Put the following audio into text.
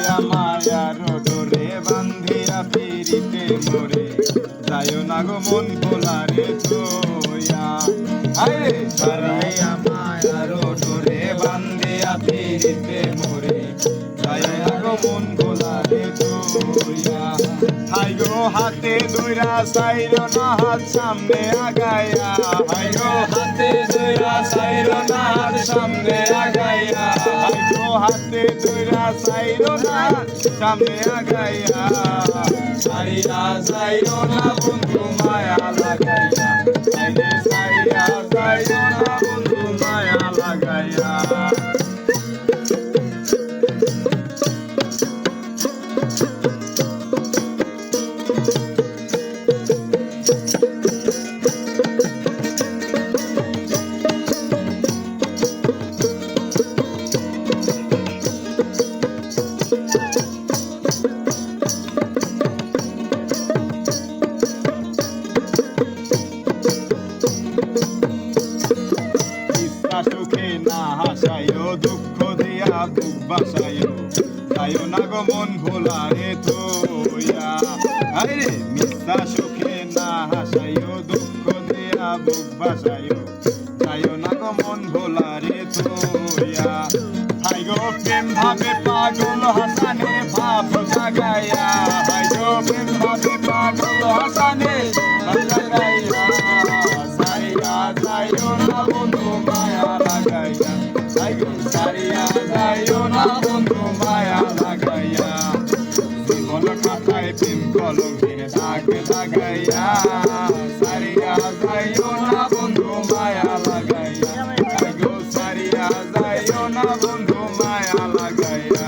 সারিয়া মায়ার ডোরে বান্ধিয়া পিরিতে মোরে যাইও না গো মন ভোলারে থইয়া আরে সারিয়া মায়ার ডোরে বান্ধিয়া পিরিতে মোরে যাইও না গো মন ভোলারে থইয়া হাই গো হাতে দইরা সাইরো না হাত সামনে আগাইয়া হাই গো হাতে দইরা সাইরো না হাত সামনে আগাইয়া হাই গো হাতে দইরা সাইরো না সামনে আগাইয়া সাইরা সাইরো না বন্ধু মায়া লাগাইয়া সাইরে সাইরা সাইরো না বন্ধু মায়া লাগাইয়া সুখে না হাসাইও দুঃখ দিয়া বুক বাসাইও যাইও না গো মন ভোলারে থইয়া আরে মিথ্যা সুখে না হাসাইও দুঃখ দিয়া বুক বাসাইও যাইও না গো মন ভোলারে থইয়া হাই গো প্রেম ভাবে পাগল হাসানে ভাব জাগাইয়া হাই গো প্রেম ভাবে পাগল হাসানে ভাব জাগাইয়া সাইয়া যাইও না বন্ধু মায়া লাগাইয়া হাই গো সারিয়া যাইও না বন্ধু মায়া লাগাইয়া জীবন খাতায় প্রেম কলমের দাগ লাগাইয়া সারিয়া যাইও না বন্ধু মায়া লাগাইয়া হাই গো সারিয়া যাইও না বন্ধু মায়া লাগাইয়া